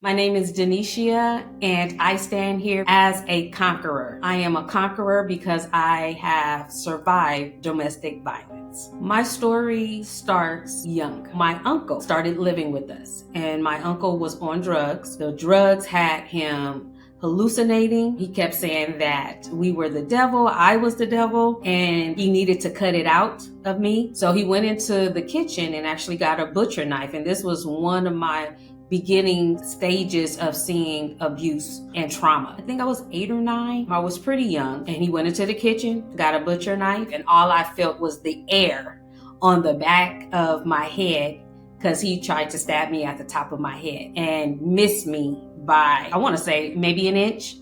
My name is Deneshia, and I stand here as a conqueror. I am a conqueror because I have survived domestic violence. My story starts young. My uncle started living with us, and my uncle was on drugs. The drugs had him hallucinating. He kept saying that we were the devil, I was the devil, and he needed to cut it out of me. So he went into the kitchen and actually got a butcher knife, and this was one of my beginning stages of seeing abuse and trauma. I think I was 8 or 9. I was pretty young, and he went into the kitchen, got a butcher knife, and all I felt was the air on the back of my head because he tried to stab me at the top of my head and missed me by, I want to say, maybe an inch.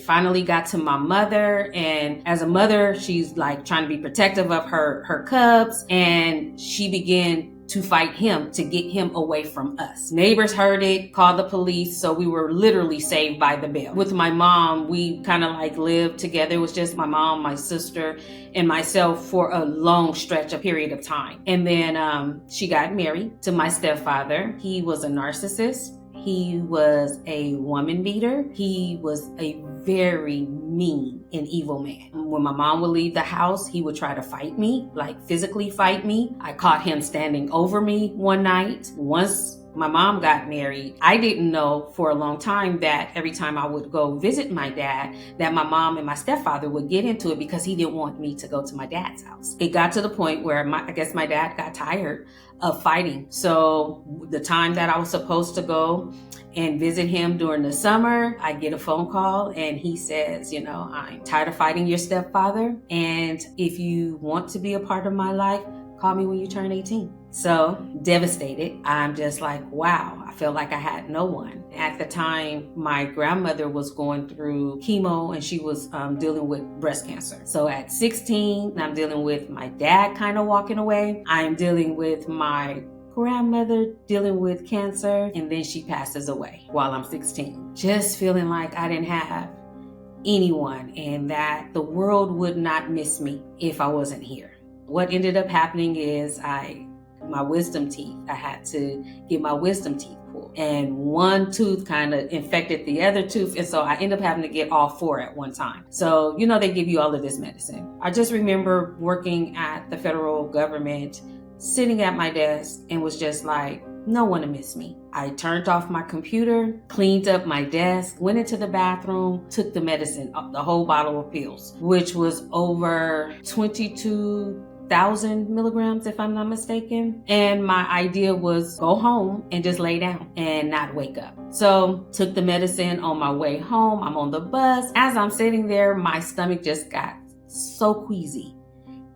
Finally got to my mother, and as a mother, she's like trying to be protective of her cubs, and she began to fight him to get him away from us. Neighbors heard it, called the police, so we were literally saved by the bell. With my mom, we kind of like lived together. It was just my mom, my sister, and myself for a long stretch, a period of time. And then she got married to my stepfather. He was a narcissist. He was a woman beater. He was a very mean and evil man. When my mom would leave the house, he would try to fight me, like physically fight me. I caught him standing over me one night. Once my mom got married, I didn't know for a long time that every time I would go visit my dad, that my mom and my stepfather would get into it because he didn't want me to go to my dad's house. It got to the point where I guess my dad got tired of fighting. So the time that I was supposed to go and visit him during the summer, I get a phone call and he says, I'm tired of fighting your stepfather. And if you want to be a part of my life, call me when you turn 18. So devastated. I'm just like, wow, I felt like I had no one. At the time, my grandmother was going through chemo and she was dealing with breast cancer. So at 16, I'm dealing with my dad kind of walking away. I am dealing with my grandmother dealing with cancer, and then she passes away while I'm 16. Just feeling like I didn't have anyone and that the world would not miss me if I wasn't here. What ended up happening is my wisdom teeth, I had to get my wisdom teeth pulled. And one tooth kind of infected the other tooth. And so I ended up having to get all 4 at one time. So, they give you all of this medicine. I just remember working at the federal government, sitting at my desk, and was just like, no one to miss me. I turned off my computer, cleaned up my desk, went into the bathroom, took the medicine, the whole bottle of pills, which was over 22,000 milligrams, if I'm not mistaken. And my idea was go home and just lay down and not wake up. So took the medicine on my way home. I'm on the bus. As I'm sitting there, my stomach just got so queasy.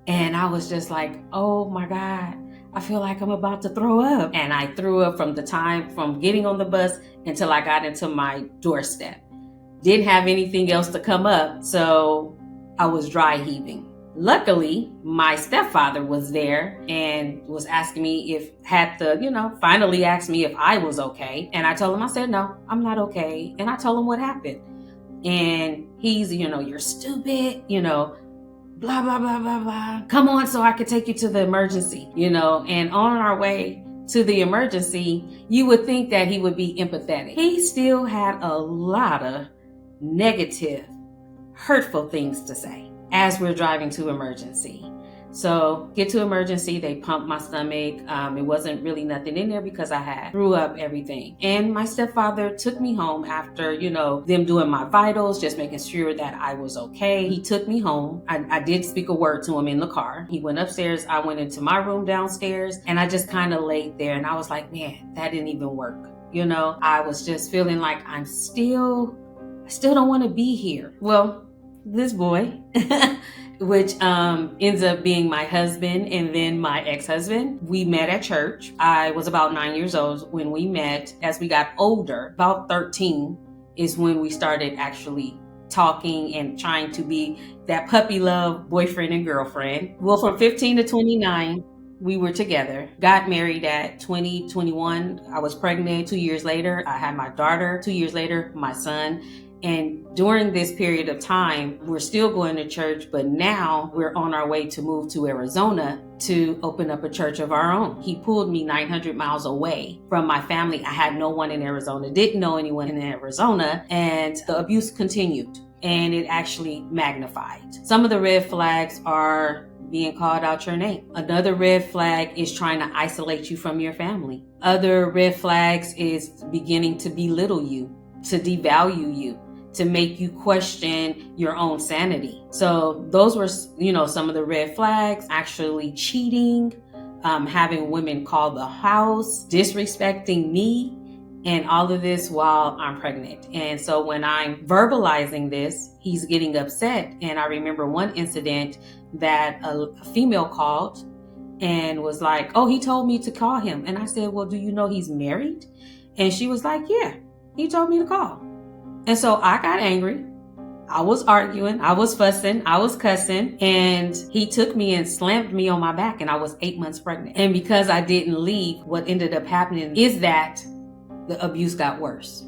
And I was just like, oh my God, I feel like I'm about to throw up. And I threw up from the time from getting on the bus until I got into my doorstep. Didn't have anything else to come up, so I was dry heaving. Luckily, my stepfather was there and was asking me finally asked me if I was okay. And I told him, I said, no, I'm not okay. And I told him what happened. And he's, you're stupid, blah, blah, blah, blah, blah. Come on so I could take you to the emergency, and on our way to the emergency, you would think that he would be empathetic. He still had a lot of negative, hurtful things to say as we're driving to emergency. So get to emergency, they pumped my stomach. It wasn't really nothing in there because I had threw up everything. And my stepfather took me home after, them doing my vitals, just making sure that I was okay. He took me home. I did speak a word to him in the car. He went upstairs. I went into my room downstairs and I just kind of laid there and I was like, man, that didn't even work. I was just feeling like I still don't want to be here. Well, this boy, which ends up being my husband and then my ex-husband. We met at church. I was about 9 years old when we met. As we got older, about 13 is when we started actually talking and trying to be that puppy love boyfriend and girlfriend. Well, from 15 to 29, we were together. Got married at 21. I was pregnant 2 years later. I had my daughter 2 years later, my son. And during this period of time, we're still going to church, but now we're on our way to move to Arizona to open up a church of our own. He pulled me 900 miles away from my family. I had no one in Arizona, didn't know anyone in Arizona, and the abuse continued, and it actually magnified. Some of the red flags are being called out your name. Another red flag is trying to isolate you from your family. Other red flags is beginning to belittle you, to devalue you, to make you question your own sanity. So those were, some of the red flags. Actually cheating, having women call the house, disrespecting me, and all of this while I'm pregnant. And so when I'm verbalizing this, he's getting upset. And I remember one incident that a female called and was like, oh, he told me to call him. And I said, well, do you know he's married? And she was like, yeah, he told me to call. And so I got angry. I was arguing, I was fussing, I was cussing, and he took me and slammed me on my back, and I was 8 months pregnant. And because I didn't leave, what ended up happening is that the abuse got worse.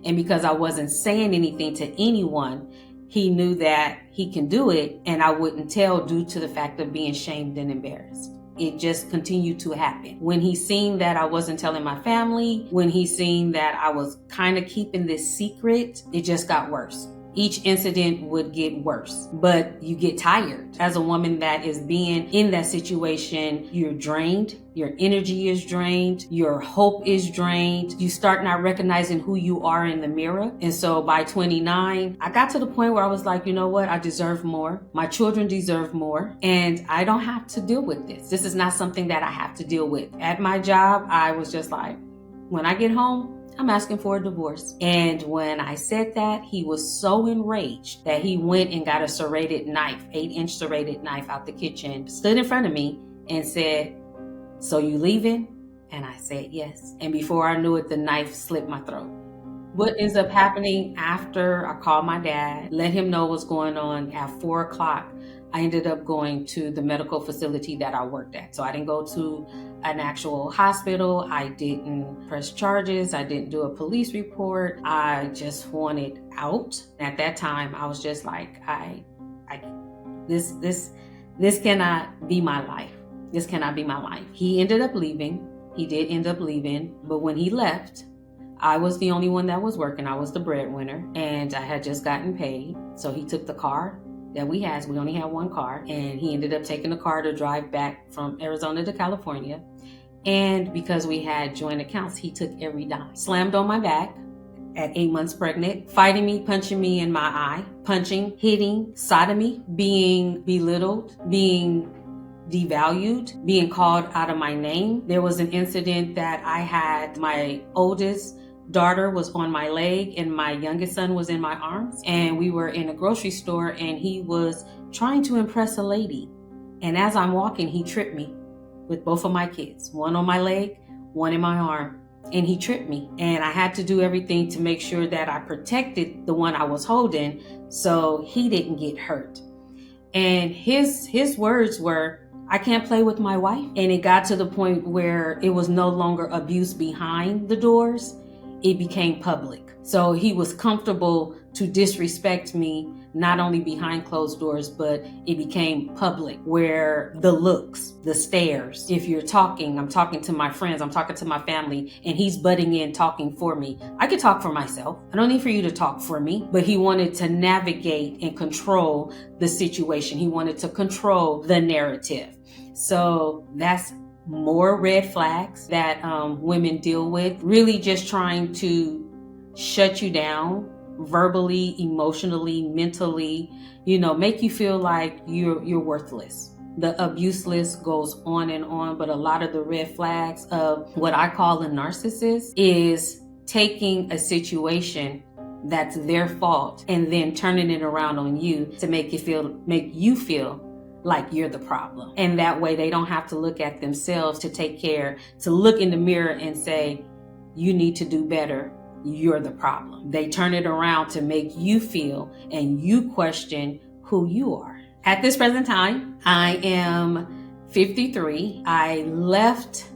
And because I wasn't saying anything to anyone, he knew that he can do it, and I wouldn't tell due to the fact of being shamed and embarrassed. It just continued to happen. When he seen that I wasn't telling my family, when he seen that I was kind of keeping this secret, it just got worse. Each incident would get worse, but you get tired. As a woman that is being in that situation, you're drained, your energy is drained, your hope is drained. You start not recognizing who you are in the mirror. And so by 29, I got to the point where I was like, you know what? I deserve more. My children deserve more. And I don't have to deal with this. This is not something that I have to deal with. At my job, I was just like, when I get home, I'm asking for a divorce. And when I said that, he was so enraged that he went and got a serrated knife, 8-inch serrated knife out the kitchen, stood in front of me and said, so you leaving? And I said, yes. And before I knew it, the knife slit my throat. What ends up happening after I called my dad, let him know what's going on at 4 o'clock, I ended up going to the medical facility that I worked at. So I didn't go to an actual hospital. I didn't press charges. I didn't do a police report. I just wanted out. At that time, I was just like, this cannot be my life. This cannot be my life. He ended up leaving. He did end up leaving. But when he left, I was the only one that was working. I was the breadwinner, and I had just gotten paid. So he took the car that we had. We only had one car, and he ended up taking the car to drive back from Arizona to California. And because we had joint accounts, he took every dime. Slammed on my back at 8 months pregnant, fighting me, punching me in my eye, punching, hitting, sodomy, being belittled, being devalued, being called out of my name. There was an incident that I had. My oldest daughter was on my leg and my youngest son was in my arms, and we were in a grocery store, and he was trying to impress a lady. And as I'm walking, he tripped me with both of my kids, one on my leg, one in my arm, and he tripped me. And I had to do everything to make sure that I protected the one I was holding so he didn't get hurt. And his words were, I can't play with my wife. And it got to the point where it was no longer abuse behind the doors. It became public. So he was comfortable to disrespect me, not only behind closed doors, but it became public, where the looks, the stares. If you're talking, I'm talking to my friends, I'm talking to my family, and he's butting in talking for me. I could talk for myself. I don't need for you to talk for me. But he wanted to navigate and control the situation. He wanted to control the narrative. So that's more red flags that women deal with. Really just trying to shut you down verbally, emotionally, mentally, make you feel like you're worthless. The abuse list goes on and on, but a lot of the red flags of what I call a narcissist is taking a situation that's their fault and then turning it around on you to make you feel like you're the problem. And that way they don't have to look at themselves to take care, to look in the mirror and say, you need to do better. You're the problem. They turn it around to make you feel and you question who you are. At this present time, I am 53. I left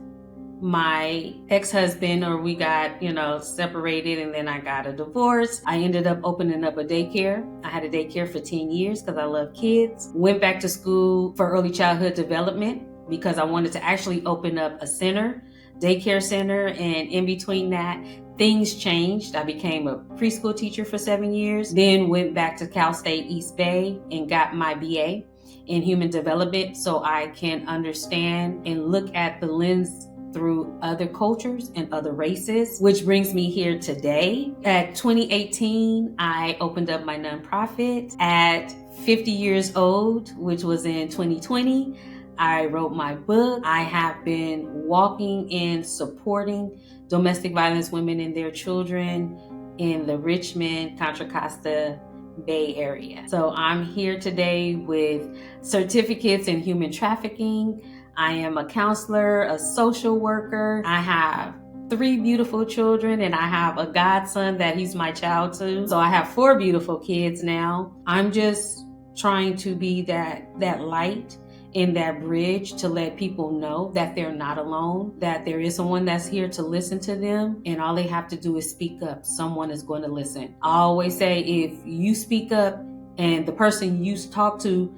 my ex-husband, or we got, separated, and then I got a divorce. I ended up opening up a daycare. I had a daycare for 10 years because I love kids. Went back to school for early childhood development. because I wanted to actually open up a center, daycare center, and in between that, things changed. I became a preschool teacher for 7 years, then went back to Cal State East Bay and got my BA in human development so I can understand and look at the lens through other cultures and other races, which brings me here today. At 2018, I opened up my nonprofit. At 50 years old, which was in 2020, I wrote my book. I have been walking in supporting domestic violence women and their children in the Richmond, Contra Costa Bay Area. So I'm here today with certificates in human trafficking. I am a counselor, a social worker. I have 3 beautiful children, and I have a godson that he's my child too. So I have 4 beautiful kids now. I'm just trying to be that light in that bridge to let people know that they're not alone, that there is someone that's here to listen to them, and all they have to do is speak up. Someone is going to listen. I always say, if you speak up and the person you talk to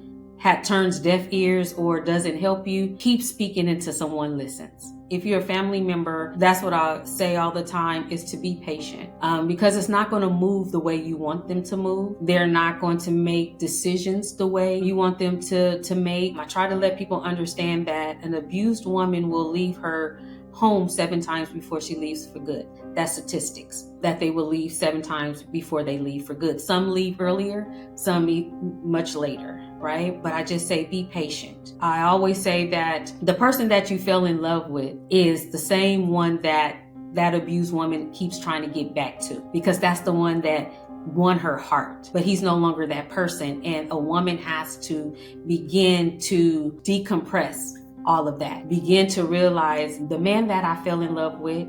turns deaf ears or doesn't help you, keep speaking until someone listens. If you're a family member, that's what I say all the time, is to be patient, because it's not going to move the way you want them to move. They're not going to make decisions the way you want them to make. I try to let people understand that an abused woman will leave her home 7 times before she leaves for good. That's statistics, that they will leave 7 times before they leave for good. Some leave earlier, some leave much later, right? But I just say, be patient. I always say that the person that you fell in love with is the same one that abused woman keeps trying to get back to, because that's the one that won her heart, but he's no longer that person. And a woman has to begin to decompress all of that, begin to realize the man that I fell in love with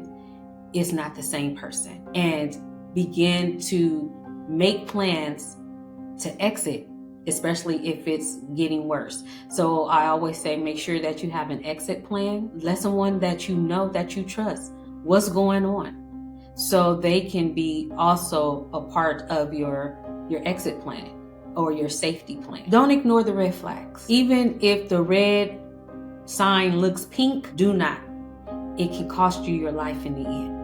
is not the same person, and begin to make plans to exit, especially if it's getting worse. So I always say, make sure that you have an exit plan. Let someone that you know, that you trust, what's going on, so they can be also a part of your exit plan or your safety plan. Don't ignore the red flags. Even if the red sign looks pink, do not. It can cost you your life in the end.